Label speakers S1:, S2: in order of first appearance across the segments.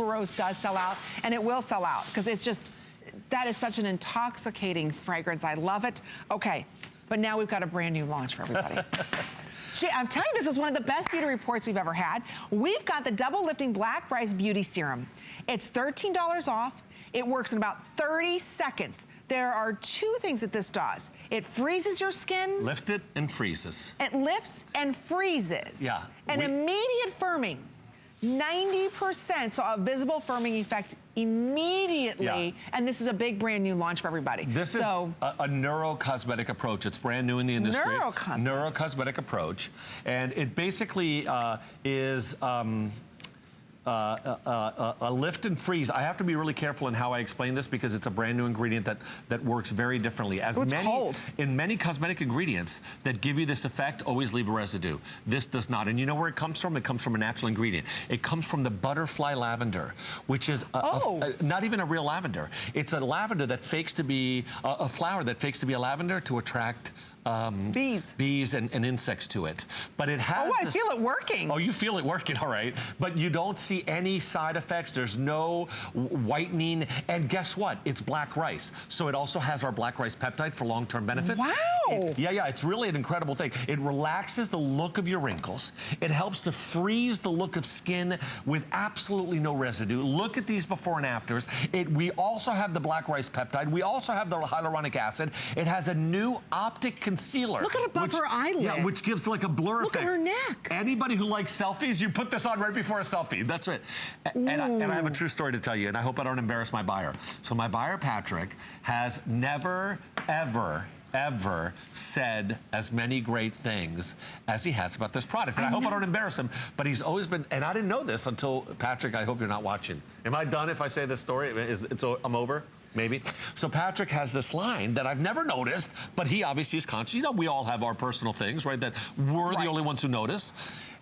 S1: Rose does sell out, and it will sell out because it's just, that is such an intoxicating fragrance. I love it. Okay, but now we've got a brand new launch for everybody. I'm telling you, this is one of the best beauty reports we've ever had. We've got the Double Lifting Black Rice Beauty Serum. It's $13 off. It works in about 30 seconds. There are two things that this does. It freezes your skin.
S2: Lift it and freezes.
S1: It lifts and freezes.
S2: Yeah.
S1: An immediate firming. 90%, so a visible firming effect immediately. Yeah. And this is a big brand new launch for everybody.
S2: This is a neuro-cosmetic approach. It's brand new in the industry. Neuro-cosmetic approach. And it basically is a lift and freeze. I have to be really careful in how I explain this because it's a brand new ingredient that works very differently. As in many cosmetic ingredients that give you this effect always leave a residue. This does not. And you know where it comes from? It comes from a natural ingredient. It comes from the butterfly lavender, which is not even a real lavender. It's a lavender that fakes to be a flower that fakes to be a lavender to attract bees and insects to it. But it has
S1: I feel it working.
S2: Oh, you feel it working, all right. But you don't see any side effects. There's no whitening. And guess what? It's black rice. So it also has our black rice peptide for long-term benefits.
S1: Wow.
S2: Yeah, it's really an incredible thing. It relaxes the look of your wrinkles. It helps to freeze the look of skin with absolutely no residue. Look at these before and afters. We also have the black rice peptide. We also have the hyaluronic acid. It has a new optic concealer.
S1: Look at above her eyelid.
S2: Yeah, which gives like a blur effect.
S1: Look at her neck.
S2: Anybody who likes selfies, you put this on right before a selfie. That's it. And I have a true story to tell you, and I hope I don't embarrass my buyer. So my buyer, Patrick, has never, ever said as many great things as he has about this product. And I hope I don't embarrass him, but he's always been, and I didn't know this until, Patrick, I hope you're not watching. Am I done if I say this story? I'm over? Maybe. So Patrick has this line that I've never noticed, but he obviously is conscious. You know, we all have our personal things, right? That we're the only ones who notice.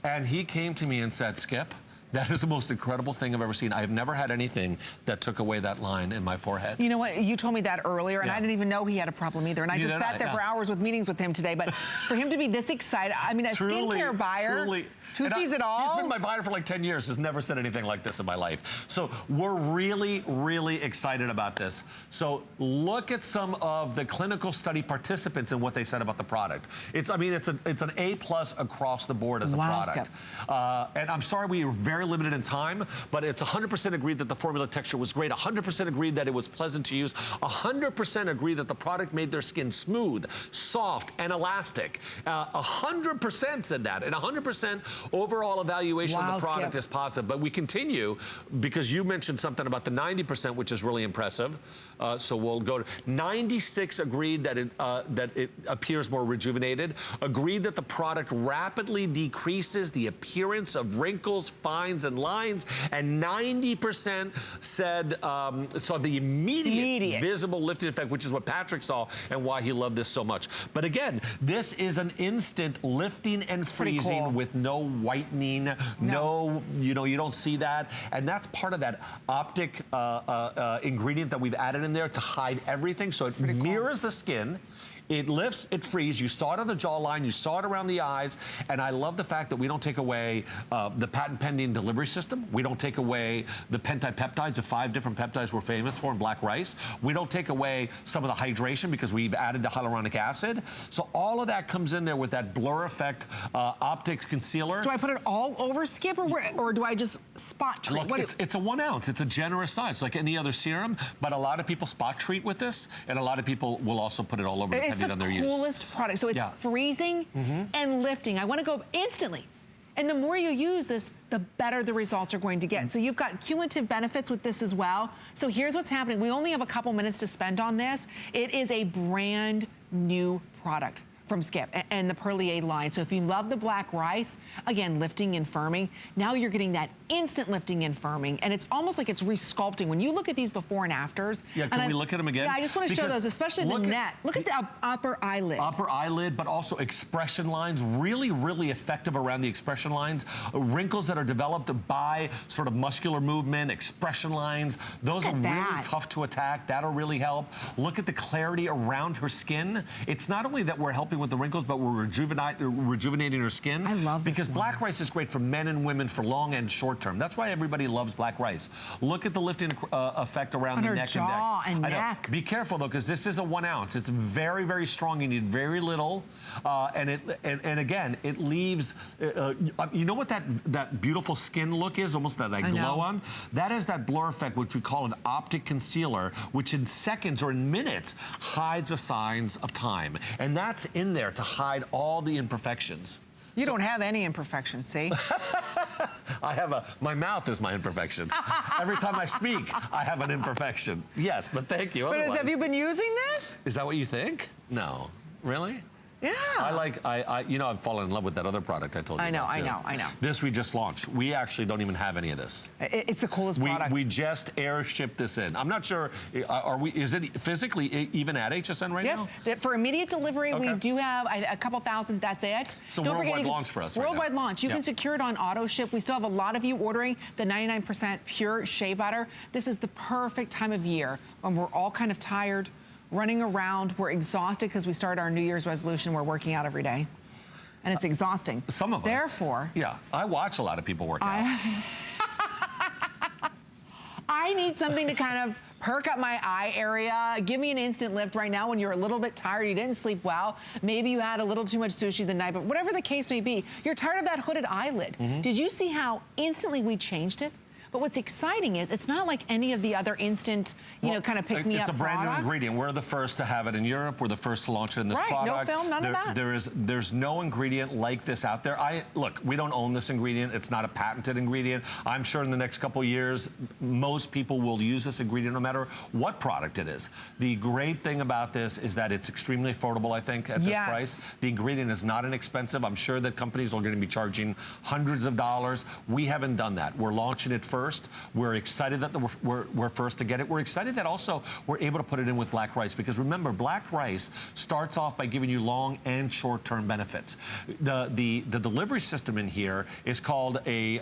S2: And he came to me and said, Skip, that is the most incredible thing I've ever seen. I've never had anything that took away that line in my forehead.
S1: You know what? You told me that earlier, and I didn't even know he had a problem either. And I just sat there for hours with meetings with him today. But for him to be this excited, I mean, a skincare buyer who sees it all.
S2: He's been my buyer for like 10 years, has never said anything like this in my life. So we're really, really excited about this. So look at some of the clinical study participants and what they said about the product. It's an A+ across the board as a product. And I'm sorry we were very limited in time, but it's 100% agreed that the formula texture was great, 100% agreed that it was pleasant to use, 100% agreed that the product made their skin smooth, soft, and elastic. 100% said that, and 100% overall evaluation of the product is positive. But we continue, because you mentioned something about the 90%, which is really impressive. So we'll go to 96 agreed that it appears more rejuvenated, agreed that the product rapidly decreases the appearance of wrinkles, fines, and lines, and 90% said saw the immediate visible lifting effect, which is what Patrick saw and why he loved this so much. But again, this is an instant lifting and freezing with no whitening, you don't see that, and that's part of that optic ingredient that we've added in there to hide everything, so it mirrors the skin. It lifts, it frees. You saw it on the jawline, you saw it around the eyes, and I love the fact that we don't take away the patent-pending delivery system. We don't take away the pentapeptides, the 5 different peptides we're famous for in black rice. We don't take away some of the hydration because we've added the hyaluronic acid. So all of that comes in there with that blur effect optics concealer.
S1: Do I put it all over, Skip, or do I just spot treat?
S2: Look, it's a 1 ounce. It's a generous size, like any other serum, but a lot of people spot treat with this, and a lot of people will also put it all over depending on their use.
S1: It's the coolest product. So it's freezing and lifting. I want to go instantly. And the more you use this, the better the results are going to get. So you've got cumulative benefits with this as well. So here's what's happening. We only have a couple minutes to spend on this. It is a brand new product from Skip and the Perlier line. So if you love the black rice, again, lifting and firming, now you're getting that instant lifting and firming, and it's almost like it's resculpting. When you look at these before and afters.
S2: Yeah, can we look at them again?
S1: Yeah, I just want to show those, especially the net. Look at the upper eyelid.
S2: Upper eyelid, but also expression lines, really, really effective around the expression lines. Wrinkles that are developed by sort of muscular movement, expression lines, those are really tough to attack. That'll really help. Look at the clarity around her skin. It's not only that we're helping with the wrinkles, but we're rejuvenating her skin.
S1: I love this
S2: because
S1: one.
S2: black rice is great for men and women for long and short term. That's why everybody loves black rice. Look at the lifting effect around the neck
S1: jaw and neck.
S2: Be careful though, because this is a 1 ounce. It's very, very strong. You need very little, and again, it leaves. You know what that beautiful skin look is, almost that glow on. That is that blur effect, which we call an optic concealer, which in seconds or in minutes hides the signs of time, and that's in there to hide all the imperfections.
S1: You don't have any imperfections, see?
S2: I have my mouth is my imperfection. Every time I speak, I have an imperfection. Yes, but thank you.
S1: But have you been using this?
S2: Is that what you think? No. Really?
S1: Yeah.
S2: You know, I've fallen in love with that other product I told you about, too.
S1: I know.
S2: This we just launched. We actually don't even have any of this.
S1: It's the coolest product.
S2: We just air shipped this in. I'm not sure, is it physically even at HSN right now?
S1: Yes, for immediate delivery, we do have a couple thousand, that's it.
S2: So worldwide launch for us right now.
S1: Worldwide launch. You can secure it on auto ship. We still have a lot of you ordering the 99% pure shea butter. This is the perfect time of year when we're all kind of tired, running around, we're exhausted because we started our New Year's resolution, we're working out every day. And it's exhausting.
S2: Some of us.
S1: Therefore.
S2: Yeah, I watch a lot of people work out.
S1: I need something to kind of perk up my eye area, give me an instant lift right now when you're a little bit tired, you didn't sleep well, maybe you had a little too much sushi the night, but whatever the case may be, you're tired of that hooded eyelid. Did you see how instantly we changed it? But what's exciting is it's not like any of the other instant, kind of pick-me-up
S2: It's a brand new ingredient. We're the first to have it in Europe. We're the first to launch it in this product.
S1: No film, none of that.
S2: There's no ingredient like this out there. Look, we don't own this ingredient. It's not a patented ingredient. I'm sure in the next couple of years, most people will use this ingredient no matter what product it is. The great thing about this is that it's extremely affordable, I think, at this price. The ingredient is not inexpensive. I'm sure that companies are going to be charging hundreds of dollars. We haven't done that. We're launching it first. We're excited that we're first to get it. We're excited that also we're able to put it in with black rice, because remember, black rice starts off by giving you long and short-term benefits. The delivery system in here is called a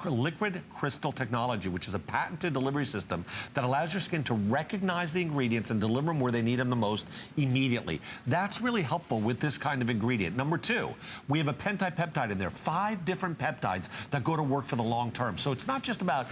S2: liquid crystal technology, which is a patented delivery system that allows your skin to recognize the ingredients and deliver them where they need them the most immediately. That's really helpful with this kind of ingredient. Number two, we have a pentipeptide in there, 5 different peptides that go to work for the long term. So it's not just about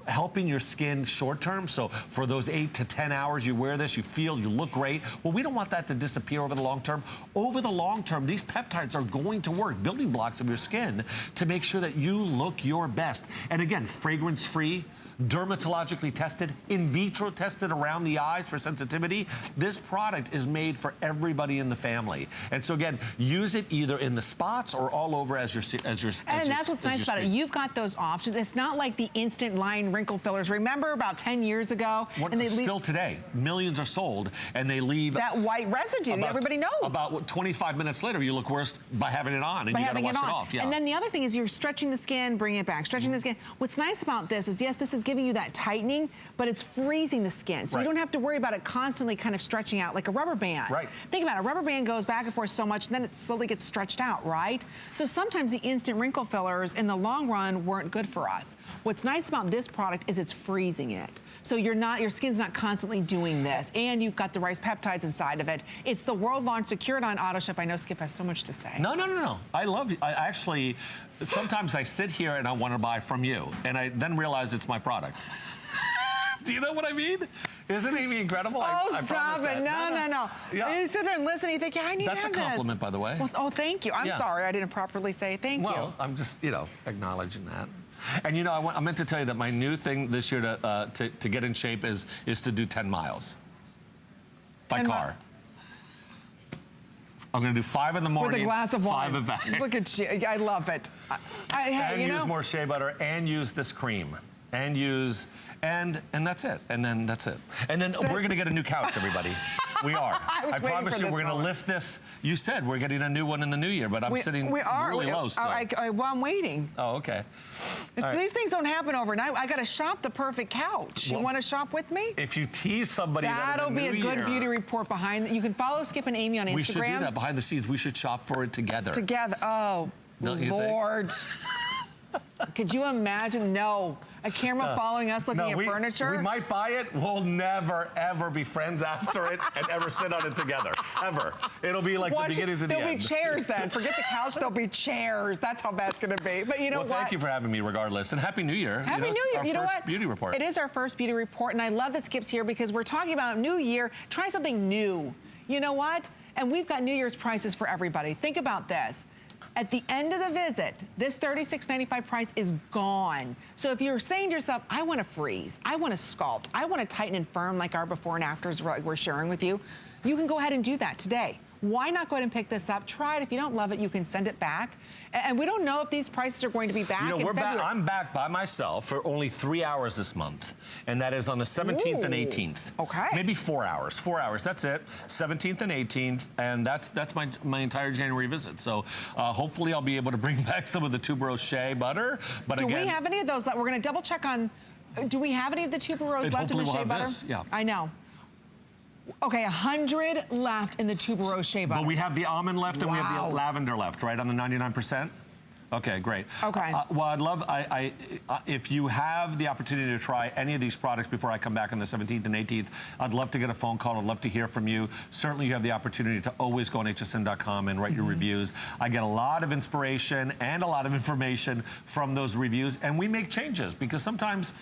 S2: helping your skin short term. So for those 8 to 10 hours you wear this, you look great. Well, we don't want that to disappear over the long term. Over the long term, these peptides are going to work, building blocks of your skin, to make sure that you look your best. And again, fragrance free, dermatologically tested, in vitro tested around the eyes for sensitivity. This product is made for everybody in the family. And so again, use it either in the spots or all over as your
S1: And that's what's nice about it. You've got those options. It's not like the instant line wrinkle fillers. Remember about 10 years ago?
S2: And still today, millions are sold, and they leave
S1: that white residue that everybody knows.
S2: About 25 minutes later, you look worse by having it on, and you gotta wash it off.
S1: And then the other thing is you're stretching the skin, bringing it back, stretching the skin. What's nice about this is, yes, this is giving you that tightening, but it's freezing the skin. So you don't have to worry about it constantly kind of stretching out like a rubber band. Think about it, a rubber band goes back and forth so much, and then it slowly gets stretched out, right? So sometimes the instant wrinkle fillers in the long run weren't good for us. What's nice about this product is it's freezing it. So your skin's not constantly doing this, and you've got the rice peptides inside of it. It's the world launch, secured on auto ship. I know Skip has so much to say.
S2: No. I love you. I actually, sometimes I sit here and I want to buy from you, and I then realize it's my product. Do you know what I mean? Isn't it incredible?
S1: Stop it. No.
S2: Yeah.
S1: You sit there and listen, and you think, I need to have this.
S2: That's a compliment, by the way.
S1: Well, thank you. I'm sorry I didn't properly say thank you.
S2: Well, I'm just, acknowledging that. And I meant to tell you that my new thing this year to get in shape is to do 10 miles by car. I'm going to do 5 in the morning,
S1: with a glass of wine.
S2: 5 at back.
S1: Look at you. I love it.
S2: And use more shea butter, and use this cream, and use, and that's it. And then that's it. And then we're going to get a new couch, everybody. We are. I promise you, we're going to lift this. You said we're getting a new one in the new year, but I'm sitting really low still.
S1: Well, I'm waiting.
S2: Oh, okay.
S1: These things don't happen overnight. I got to shop the perfect couch. You want to shop with me?
S2: If you tease somebody, that'll
S1: be a good beauty report behind. You can follow Skip and Amy on Instagram.
S2: We should do that behind the scenes. We should shop for it together.
S1: Oh, Lord. Could you imagine? No. A camera following us looking at furniture?
S2: We might buy it. We'll never, ever be friends after it and ever sit on it together. Ever. It'll be like the beginning to the end.
S3: There'll be chairs then. Forget the couch, there'll be chairs. That's how bad it's going to be. But you know what?
S2: Well, thank you for having me regardless. And Happy New Year.
S1: Happy New Year. You know what?
S2: Beauty report.
S1: It is our first beauty report, and I love that Skip's here because we're talking about New Year. Try something new. You know what? And we've got New Year's prices for everybody. Think about this. At the end of the visit, this $36.95 price is gone. So if you're saying to yourself, I want to freeze, I want to sculpt, I want to tighten and firm like our before and afters we're sharing with you, you can go ahead and do that today. Why not go ahead and pick this up? Try it. If you don't love it, you can send it back. And we don't know if these prices are going to be back in February.
S2: I'm back by myself for only 3 hours this month. And that is on the 17th and 18th.
S1: Okay.
S2: Maybe 4 hours. 4 hours. That's it. 17th and 18th. And that's my entire January visit. So hopefully I'll be able to bring back some of the tuberose shea butter. But
S1: do we have any of those? We're going to double check on. Do we have any of the tuberose left in the shea butter?
S2: This, yeah.
S1: I know. Okay, 100 left in the tuberose shea butter.
S2: But we have the almond left and we have the lavender left, right, on the 99%? Okay, great.
S1: Okay.
S2: Well, I'd love, if you have the opportunity to try any of these products before I come back on the 17th and 18th, I'd love to get a phone call. I'd love to hear from you. Certainly you have the opportunity to always go on hsn.com and write your reviews. I get a lot of inspiration and a lot of information from those reviews, and we make changes because sometimes,